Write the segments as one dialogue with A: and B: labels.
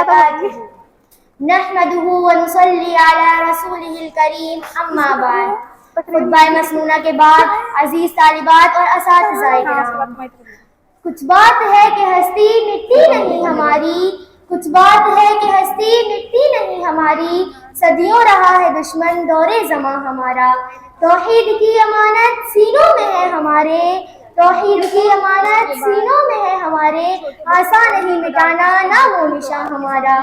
A: وبركاته. نحمده ونصلي على رسوله الكريم اما بعد. خطبہ مسنونہ کے بعد عزیز طالبات اور اساتذہ کرام، کچھ بات ہے کہ ہستی مٹی نہیں ہماری، کچھ بات ہے کہ ہستی مٹی نہیں ہماری، صدیوں رہا ہے دشمن دور زماں ہمارا، توحید کی امانت سینوں میں ہے ہمارے، توحید کی امانت سینوں میں ہے ہمارے، آسان نہیں مٹانا نام و نشاں ہمارا.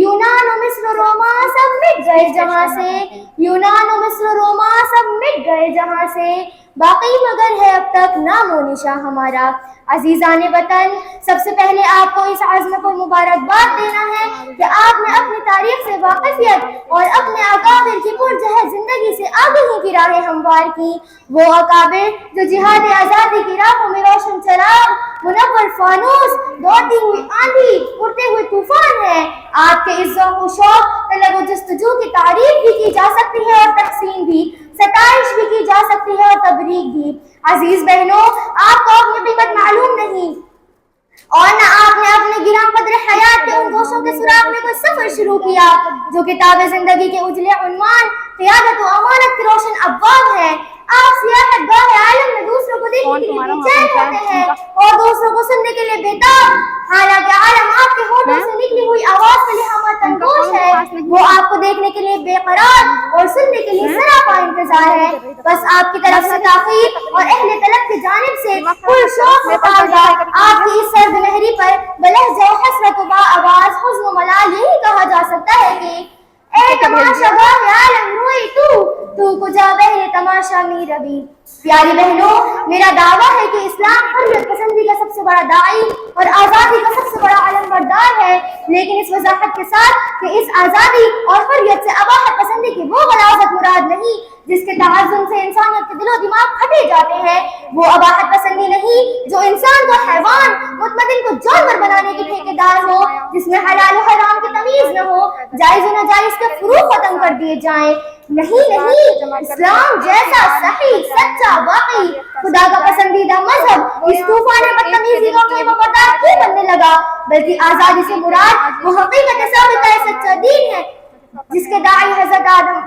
A: یونان و مصر و روما سب مٹ گئے جہاں سے، یونان و مصر و روما سب مٹ گئے جہاں سے، باقی مگر ہے اب تک نام و نشاں ہمارا. عزیزان وطن، سب سے پہلے آپ کو اس عزم کو مبارکباد دینا ہے کہ آپ نے اپنی تاریخ سے واقفیت اور اپنے اکابر کی پرجہد زندگی سے آگہی کی راہیں ہموار کی. وہ اکابر جو جہاد آزادی کی راہوں میں روشن چراغ، منور فانوس، دوڑتی ہوئی آندھی، اڑتے ہوئے طوفان ہے. آپ کے اس ذوق و شوق، طلب و جستجو کی تعریف بھی کی جا سکتی ہے اور تقسیم بھی، ستائش بھی کی جا سکتی ہے اور تبریک بھی. عزیز بہنوں، آپ کو اپنی قیمت معلوم نہیں اور نہ آپ نے اپنے گراں قدر حیات کے ان گوشوں کے سراغ میں کوئی سفر شروع کیا جو کتاب زندگی کے اجلے عنوان قیادت و امانت کے روشن ابواب ہے. آپ سیاحت گاہ عالم میں دوسروں کو دیکھنے کے لیے بے چین ہوتے ہیں اور دوسروں کو سننے کے لیے بیتاب، حالانکہ عالم آپ کے ہونٹوں سے نکلی ہوئی آواز سے لہامت تنگوش ہے. وہ آپ کو دیکھنے کے لیے بے قرار اور سننے کے لیے سراپا انتظار ہے. بس آپ کی طرف سے تاخیر اور اہل طلب کی جانب سے کل شوق مقابلہ آپ کی اس سرد مہری پر بلہجہ و حسرت و با آواز حزن و ملال یہی کہا جا سکتا ہے کہ اے تماشا گاہ عالم روئی تو کجا بہر تماشا می روی. پیاری بہنوں، میرا دعویٰ ہے کہ اسلام حریت پسندی کا سب سے بڑا داعی اور آزادی کا سب سے بڑا علم بردار ہے، لیکن اس وضاحت کے ساتھ کہ اس آزادی اور حریت سے اباحت پسندی کی وہ غلاظت مراد نہیں جس کے تعظم سے انسانیت کے دل و دماغ پھٹے جاتے ہیں، وہ اباحت پسندی نہیں جو انسان کو حیوان، مطمئن کو جانور بنانے کی ٹھیکیدار ہو، جس میں حلال و حرام کی تمیز نہ ہو، جائز و ناجائز کے فروع ختم کر دیے جائیں. نہیں، اسلام جیسا صحیح، سچا، واقعی خدا کا پسندیدہ مذہب اس طوفان بدتمیزی کا خیمہ بردار کیوں بننے لگا؟ بلکہ آزادی سے مراد وہ حقیقت ثابتہ سچا دین ہے جس کے داعی حضرت آدم،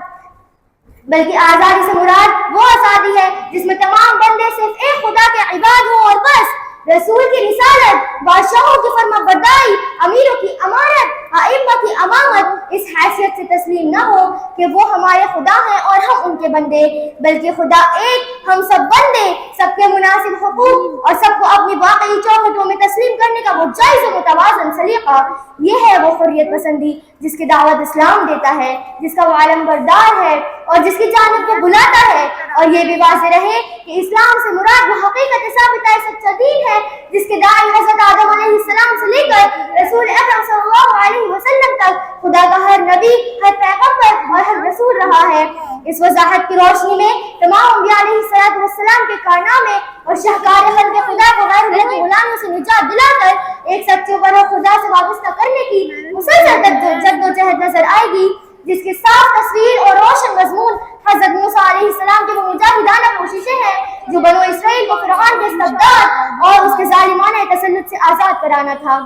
A: بلکہ آزادی سے مراد وہ آزادی ہے جس میں تمام بندے صرف ایک خدا کے عباد ہوں اور بس. رسول کی رسالت، بادشاہوں کی فرما برداری، امیروں کی امانت، ائمہ کی امامت اس حیثیت سے تسلیم نہ ہو کہ وہ ہمارے خدا ہیں اور ہم ان کے بندے، بلکہ خدا ایک، ہم سب بندے، سب کے مناسب حقوق اور سب کو اپنی واقعی چوکھٹوں میں تسلیم کرنے کا وہ جائز و متوازن سلیقہ. یہ ہے وہ حریت پسندی جس کی دعوت اسلام دیتا ہے، جس کا وہ علم بردار ہے اور جس کی جانب کو بلاتا ہے. اور یہ بھی واضح رہے کہ اسلام سے مراد وہ حقیقت ثابتہ سچا دین ہے جس کے داعی حضرت آدم علیہ السلام سے لے کر رسول اکرم صلی اللہ علیہ وسلم تک خدا کا ہر نبی، ہر پیغمبر اور ہر رسول رہا ہے. اس وضاحت کی روشنی میں تمام انبیاء علیہ السلام کے کارنامے اور شاہکار خلق خدا کو غیر اللہ کی غلامیوں سے نجات دلا کر ایک سچے برو خدا سے وابستہ کرنے کی مسلسل جد و جہد نظر آئے گی، جس کی صاف تصویر اور روشن مضمون حضرت موسیٰ علیہ السلام کی وہ مجاہدانہ کوششیں ہیں جو بنو اسرائیل کو فرعون کے استبداد اور اس کے ظالمانہ تسلط سے آزاد کرانا تھا.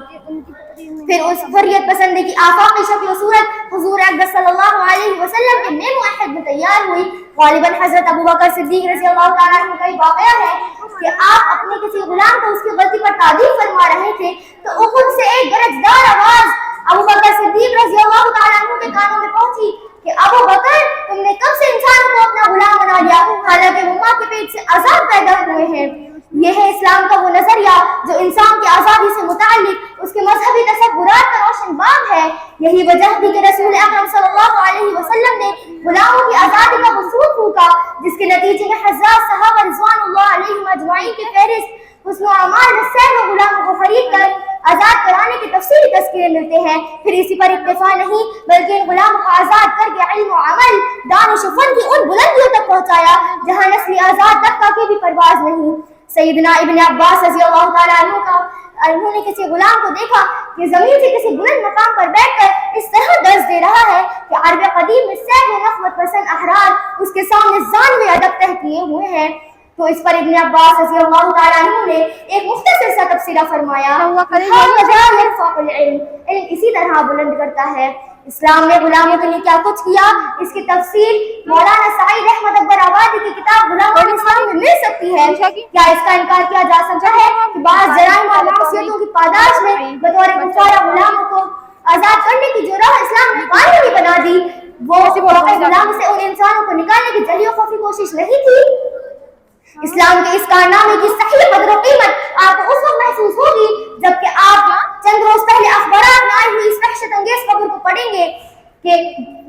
A: پھر اس حریت پسندی کی آفاقی شکل و صورت حضور اقدس صلی اللہ علیہ وسلم کے نیم و عہد میں تیار ہوئی. غالباً حضرت ابوبکر صدیق رضی اللہ تعالیٰ عنہ کا یہ واقعہ ہے کہ آپ اپنے کسی غلام کو اس کی غلطی پر تعدیب فرما رہے تھے تو اخود سے ایک گرجدار آواز ابوبکر صدیق رضی اللہ تعالیٰ عنہ کے کانوں میں پہنچی کہ ابوبکر، تم نے کب سے انسانوں کو اپنا غلام بنا لیا حالانکہ وہ ماں کے پیٹ سے آزاد پیدا ہوئے ہیں؟ یہ ہے اسلام کا وہ نظریہ جو انسان کی آزادی سے متعلق اس کے مذہبی تصورات کا روشن باب ہے. یہی وجہ تھی کہ رسول اکرم صلی اللہ علیہ وسلم نے غلاموں کی آزادی کا وصول پھونکا، جس کے نتیجے میں حضرات صحابہ رضوان اللہ علیہم اجمعین کی فہرست حسن و اعمال میں سینکڑوں غلاموں کو خرید کر آزاد کرانے کے تفصیلی تذکرے ملتے ہیں. پھر اسی پر اکتفا نہیں بلکہ ان غلاموں کو آزاد کر کے علم و عمل، دانش و فن کی ان بلندیوں تک پہنچایا جہاں نسلی آزاد طبقہ کی بھی پرواز نہیں. سیدنا ابن عباس رضی اللہ تعالیٰ عنہ نے کسی غلام کو دیکھا کہ زمین سے کسی بلند مقام پر بیٹھ کر اس طرح درس دے رہا ہے کہ عرب قدیم میں سینکڑوں نخوت پسند احرار اس کے سامنے زانوے ادب تہ کیے ہوئے ہیں. تو اس پر ابن عباس رضی اللہ تعالیٰ عنہ نے ایک مختصر سا تبصرہ فرمایا، علم اسی طرح بلند کرتا ہے۔ اسلام نے غلاموں کے لیے کیا کچھ کیا، اس کی تفصیل مولانا سعید احمد اکبر آبادی کی کتاب غلاموں اسلام میں مل سکتی ہے۔ کیا اس کا انکار کیا جا سکتا ہے کہ بعض جرائم اور معصیتوں کی پاداش میں بطور کفارہ غلاموں کو آزاد کرنے کی جو راہ اسلام نے قانونی بنا دی، وہ غلام سے ان انسانوں کو نکالنے کی جلی و خفی کوشش نہیں تھی؟ اسلام کے اس کارنامے کی صحیح قدر و قیمت آپ کو اس وقت محسوس ہوگی جبکہ آپ چند روز پہلے اخبارات میں آئی ہوئی اس وحشت انگیز خبر کو پڑھیں گے کہ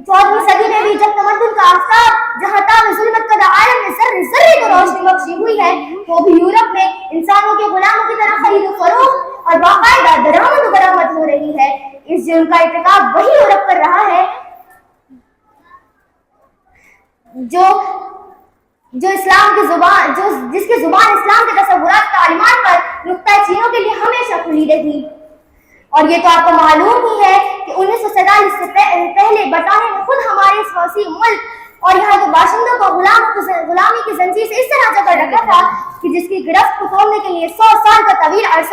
A: 14ویں صدی میں بھی جب تمدن کا آفتاب جہاں تاب ظلمت کا عالم میں ذرے ذرے کو روشنی بخشی ہوئی ہے، تو بھی یورپ میں انسانوں کے غلاموں کی طرح خرید و فروخت اور باقاعدہ درآمد و برآمد ہو رہی ہے۔ اس جرم کا ارتکاب وہی یورپ کر رہا ہے جو اسلام کی زبان جس کی زبان اسلام کے تصورات تعلیمات پر نقطہ چینوں کے لیے ہمیشہ کھلی رہی۔ اور یہ تو آپ کو معلوم ہی ہے کہ 1947 سے پہلے برطانیہ نے خود ہمارے اس وسیع ملک اور یہاں کے باشندوں کو غلامی کی زنجیر سے اس طرح جکڑ رکھا تھا کہ جس کی گرفت کو توڑنے کے لیے 100 سال کا طویل عرصہ